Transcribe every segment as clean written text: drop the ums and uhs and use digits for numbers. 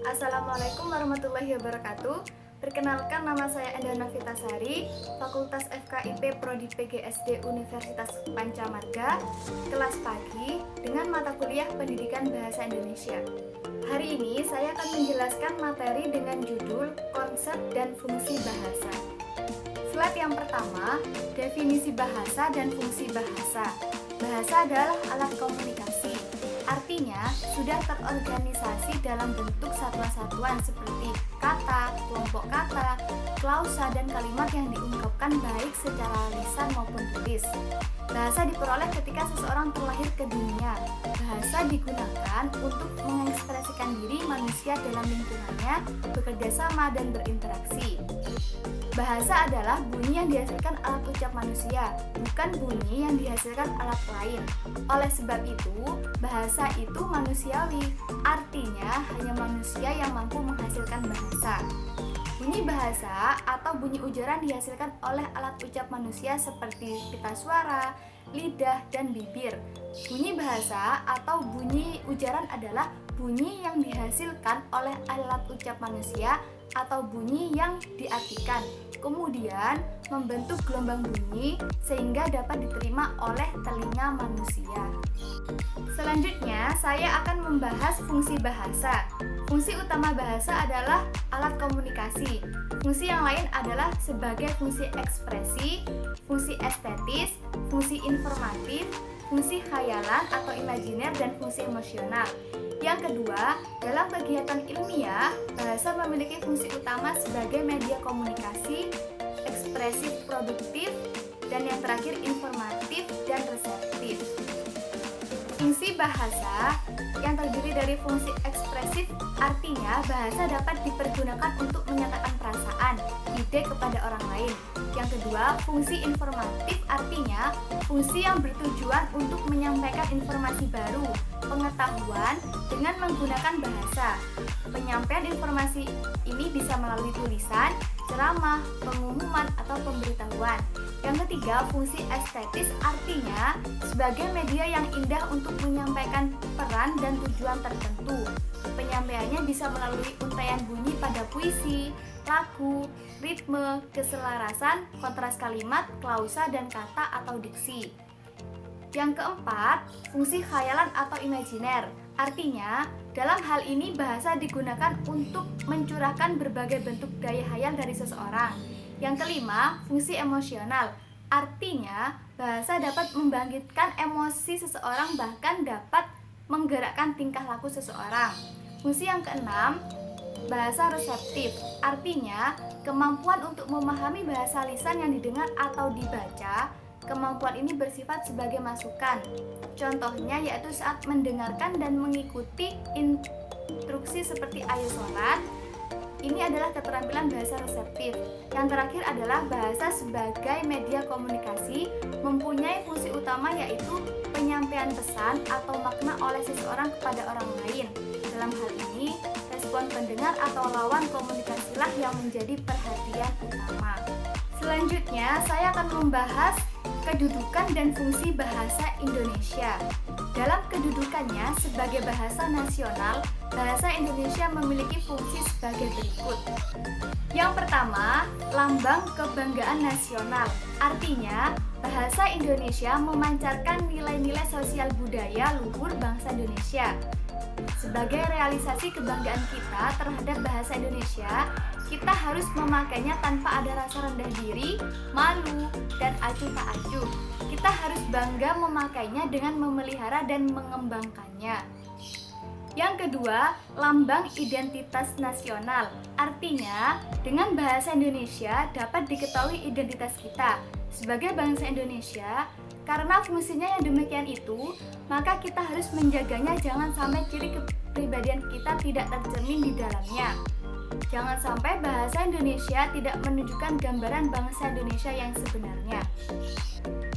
Assalamualaikum warahmatullahi wabarakatuh. Perkenalkan, nama saya Endana Vitasari, Fakultas FKIP Prodi PGSD Universitas Pancamarga, kelas pagi dengan mata kuliah Pendidikan Bahasa Indonesia. Hari ini saya akan menjelaskan materi dengan judul Konsep dan Fungsi Bahasa. Slide yang pertama, definisi bahasa dan fungsi bahasa. Bahasa adalah alat komunikasi. Artinya, sudah terorganisasi dalam bentuk satuan-satuan seperti kata, kelompok kata, klausa, dan kalimat yang diungkapkan baik secara lisan maupun tulis. Bahasa diperoleh ketika seseorang terlahir ke dunia. Bahasa digunakan untuk mengekspresikan diri manusia dalam lingkungannya, bekerja sama, dan berinteraksi. Bahasa adalah bunyi yang dihasilkan alat ucap manusia, bukan bunyi yang dihasilkan alat lain. Oleh sebab itu, bahasa itu manusiawi, artinya hanya manusia yang mampu menghasilkan bahasa. Bunyi bahasa atau bunyi ujaran dihasilkan oleh alat ucap manusia seperti pita suara, lidah, dan bibir. Bunyi bahasa atau bunyi ujaran adalah bunyi yang dihasilkan oleh alat ucap manusia atau bunyi yang diartikan, kemudian membentuk gelombang bunyi sehingga dapat diterima oleh telinga manusia. Selanjutnya, saya akan membahas fungsi bahasa. Fungsi utama bahasa adalah alat komunikasi. Fungsi yang lain adalah sebagai fungsi ekspresi, fungsi estetis, fungsi informatif, fungsi khayalan atau imajiner, dan fungsi emosional. Yang kedua, dalam kegiatan ilmiah, bahasa memiliki fungsi utama sebagai media komunikasi, ekspresif produktif, dan yang terakhir informatif dan reseptif. Fungsi bahasa yang terdiri dari fungsi ekspresif, artinya bahasa dapat dipergunakan untuk menyatakan perasaan, ide kepada orang lain. Yang kedua, fungsi informatif, artinya fungsi yang bertujuan untuk menyampaikan informasi baru, pengetahuan dengan menggunakan bahasa. Penyampaian informasi ini bisa melalui tulisan, ceramah, pengumuman, atau pemberitahuan. Yang ketiga, fungsi estetis, artinya sebagai media yang indah untuk menyampaikan peran dan tujuan tertentu. Penyampaiannya bisa melalui untaian bunyi pada puisi, lagu, ritme, keselarasan, kontras kalimat, klausa, dan kata atau diksi. Yang keempat, fungsi khayalan atau imajiner. Artinya, dalam hal ini bahasa digunakan untuk mencurahkan berbagai bentuk daya khayal dari seseorang. Yang kelima, fungsi emosional. Artinya, bahasa dapat membangkitkan emosi seseorang, bahkan dapat menggerakkan tingkah laku seseorang. Fungsi yang keenam, bahasa reseptif. Artinya, kemampuan untuk memahami bahasa lisan yang didengar atau dibaca. Kemampuan ini bersifat sebagai masukan. Contohnya yaitu saat mendengarkan dan mengikuti instruksi seperti ayo sholat. Ini adalah keterampilan bahasa reseptif. Yang terakhir adalah bahasa sebagai media komunikasi, mempunyai fungsi utama yaitu penyampaian pesan atau makna oleh seseorang kepada orang lain. Dalam hal ini, respon pendengar atau lawan komunikasilah yang menjadi perhatian utama. Selanjutnya, saya akan membahas kedudukan dan fungsi bahasa Indonesia. Dalam kedudukannya sebagai bahasa nasional, bahasa Indonesia memiliki fungsi sebagai berikut. Yang pertama, lambang kebanggaan nasional. Artinya, bahasa Indonesia memancarkan nilai-nilai sosial budaya luhur bangsa Indonesia. Sebagai realisasi kebanggaan kita terhadap bahasa Indonesia, kita harus memakainya tanpa ada rasa rendah diri, malu, dan acuh tak acuh. Kita harus bangga memakainya dengan memelihara dan mengembangkannya. Yang kedua, lambang identitas nasional. Artinya, dengan bahasa Indonesia dapat diketahui identitas kita sebagai bangsa Indonesia. Karena fungsinya yang demikian itu, maka kita harus menjaganya jangan sampai ciri kepribadian kita tidak tercermin di dalamnya. Jangan sampai bahasa Indonesia tidak menunjukkan gambaran bangsa Indonesia yang sebenarnya.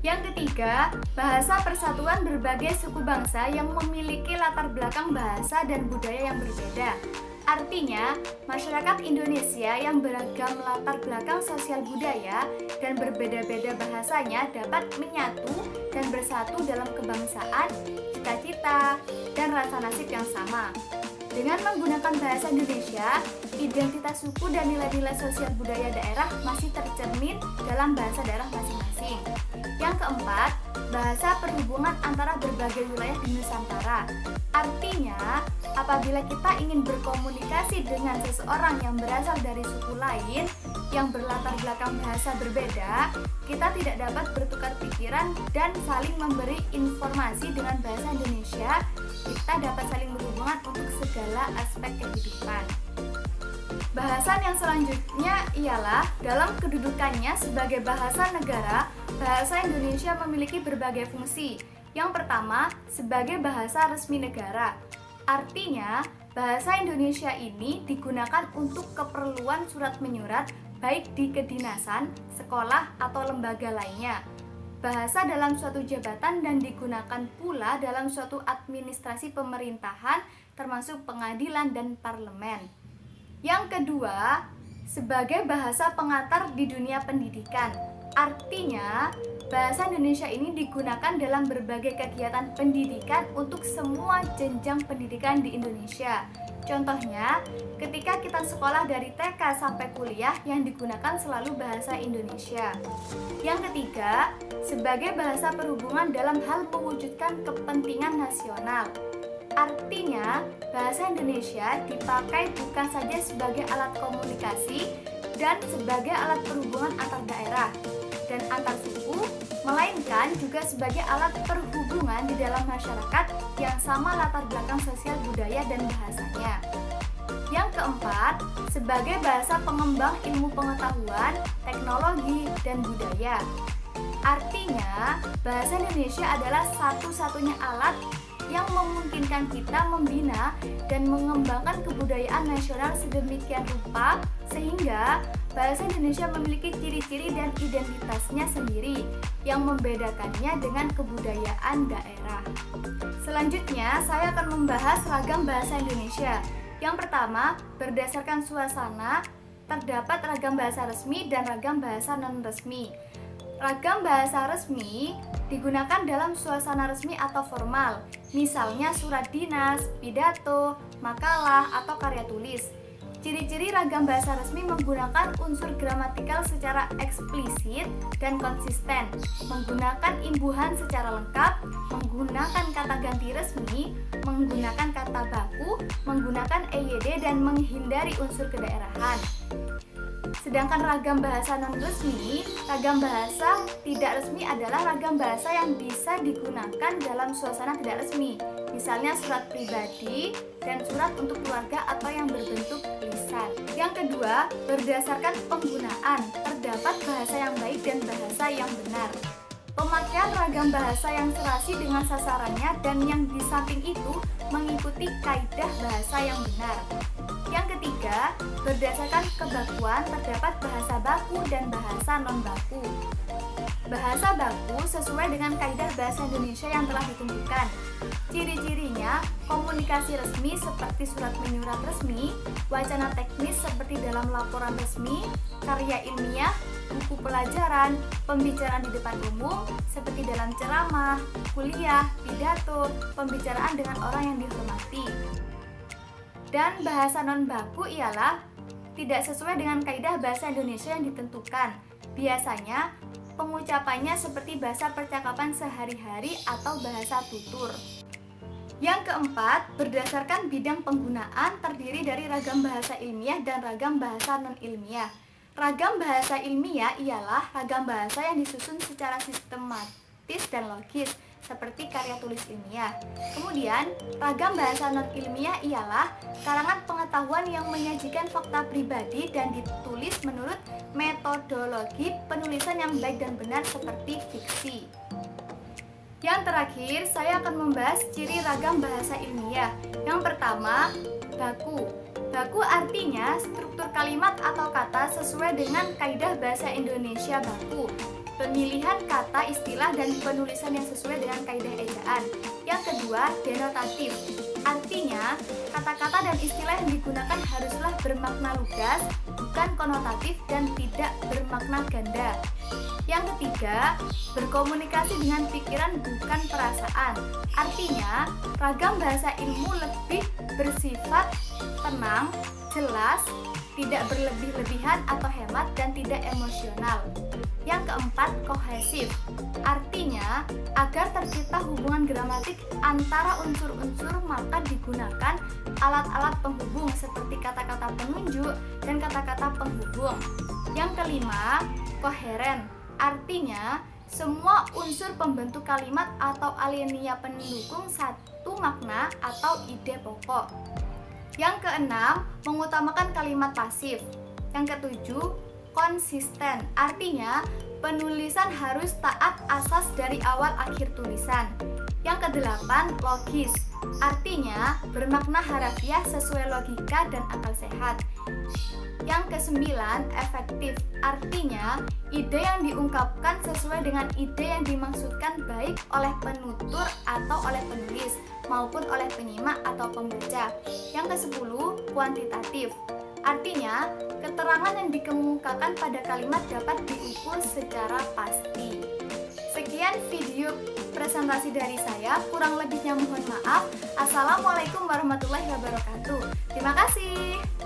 Yang ketiga, bahasa persatuan berbagai suku bangsa yang memiliki latar belakang bahasa dan budaya yang berbeda. Artinya, masyarakat Indonesia yang beragam latar belakang sosial budaya dan berbeda-beda bahasanya dapat menyatu dan bersatu dalam kebangsaan, cita-cita, dan rasa nasib yang sama. Dengan menggunakan bahasa Indonesia, identitas suku dan nilai-nilai sosial budaya daerah masih tercermin dalam bahasa daerah masing-masing. Yang keempat, bahasa perhubungan antara berbagai wilayah di Nusantara. Artinya, apabila kita ingin berkomunikasi dengan seseorang yang berasal dari suku lain yang berlatar belakang bahasa berbeda, kita tidak dapat bertukar pikiran dan saling memberi informasi dengan bahasa Indonesia. Kita dapat saling berhubungan untuk segala aspek kehidupan. Bahasan yang selanjutnya ialah dalam kedudukannya sebagai bahasa negara, bahasa Indonesia memiliki berbagai fungsi. Yang pertama, sebagai bahasa resmi negara. Artinya, bahasa Indonesia ini digunakan untuk keperluan surat menyurat baik di kedinasan, sekolah, atau lembaga lainnya. Bahasa dalam suatu jabatan dan digunakan pula dalam suatu administrasi pemerintahan termasuk pengadilan dan parlemen. Yang kedua, sebagai bahasa pengantar di dunia pendidikan. Artinya, bahasa Indonesia ini digunakan dalam berbagai kegiatan pendidikan untuk semua jenjang pendidikan di Indonesia. Contohnya, ketika kita sekolah dari TK sampai kuliah yang digunakan selalu bahasa Indonesia. Yang ketiga, sebagai bahasa perhubungan dalam hal mewujudkan kepentingan nasional. Artinya, bahasa Indonesia dipakai bukan saja sebagai alat komunikasi dan sebagai alat perhubungan antar daerah dan antar suku, melainkan juga sebagai alat perhubungan di dalam masyarakat yang sama latar belakang sosial budaya dan bahasanya. Yang keempat, sebagai bahasa pengembang ilmu pengetahuan, teknologi, dan budaya. Artinya, bahasa Indonesia adalah satu-satunya alat yang memungkinkan kita membina dan mengembangkan kebudayaan nasional sedemikian rupa sehingga bahasa Indonesia memiliki ciri-ciri dan identitasnya sendiri yang membedakannya dengan kebudayaan daerah. Selanjutnya, saya akan membahas ragam bahasa Indonesia. Yang pertama, berdasarkan suasana, terdapat ragam bahasa resmi dan ragam bahasa non-resmi. Ragam bahasa resmi digunakan dalam suasana resmi atau formal, misalnya surat dinas, pidato, makalah, atau karya tulis. Ciri-ciri ragam bahasa resmi menggunakan unsur gramatikal secara eksplisit dan konsisten, menggunakan imbuhan secara lengkap, menggunakan kata ganti resmi, menggunakan kata baku, menggunakan EYD, dan menghindari unsur kedaerahan. Sedangkan ragam bahasa non-resmi, ragam bahasa tidak resmi adalah ragam bahasa yang bisa digunakan dalam suasana tidak resmi, misalnya surat pribadi dan surat untuk keluarga atau yang berbentuk lisan. Yang kedua, berdasarkan penggunaan, terdapat bahasa yang baik dan bahasa yang benar. Pemakaian ragam bahasa yang serasi dengan sasarannya dan yang di samping itu mengikuti kaidah bahasa yang benar. Yang ketiga, berdasarkan kebakuan terdapat bahasa baku dan bahasa non-baku. Bahasa baku sesuai dengan kaidah bahasa Indonesia yang telah ditentukan. Ciri-cirinya, komunikasi resmi seperti surat menyurat resmi, wacana teknis seperti dalam laporan resmi, karya ilmiah, buku pelajaran, pembicaraan di depan umum seperti dalam ceramah, kuliah, pidato, pembicaraan dengan orang yang dihormati. Dan bahasa non-baku ialah tidak sesuai dengan kaidah bahasa Indonesia yang ditentukan. Biasanya, pengucapannya seperti bahasa percakapan sehari-hari atau bahasa tutur. Yang keempat, berdasarkan bidang penggunaan terdiri dari ragam bahasa ilmiah dan ragam bahasa non-ilmiah. Ragam bahasa ilmiah ialah ragam bahasa yang disusun secara sistematis dan logis, seperti karya tulis ilmiah. Kemudian, ragam bahasa non-ilmiah ialah karangan pengetahuan yang menyajikan fakta pribadi dan ditulis menurut metodologi penulisan yang baik dan benar seperti fiksi. Yang terakhir, saya akan membahas ciri ragam bahasa ilmiah. Yang pertama, baku. Baku artinya struktur kalimat atau kata sesuai dengan kaidah bahasa Indonesia baku. pemilihan kata, istilah, dan penulisan yang sesuai dengan kaidah ejaan. Yang kedua, denotatif. Artinya, kata-kata dan istilah yang digunakan haruslah bermakna lugas, bukan konotatif dan tidak bermakna ganda. Yang ketiga, berkomunikasi dengan pikiran bukan perasaan. Artinya, ragam bahasa ilmu lebih bersifat tenang, jelas, tidak berlebih-lebihan atau hemat, dan tidak emosional. Yang keempat, kohesif. Artinya, agar tercipta hubungan gramatik antara unsur-unsur maka digunakan alat-alat penghubung seperti kata-kata penunjuk dan kata-kata penghubung. Yang kelima, koheren. Artinya, semua unsur pembentuk kalimat atau alinea pendukung satu makna atau ide pokok. Yang keenam, mengutamakan kalimat pasif. Yang ketujuh, konsisten. Artinya, penulisan harus taat asas dari awal akhir tulisan. Yang kedelapan, logis. Artinya, bermakna harafiah sesuai logika dan akal sehat. Yang kesembilan, efektif. Artinya, ide yang diungkapkan sesuai dengan ide yang dimaksudkan baik oleh penutur atau oleh penulis maupun oleh penyimak atau pembaca. Yang kesepuluh, kuantitatif. Artinya, keterangan yang dikemukakan pada kalimat dapat diukur secara pasti. Sekian video presentasi dari saya, kurang lebihnya mohon maaf. Assalamualaikum warahmatullahi wabarakatuh. Terima kasih.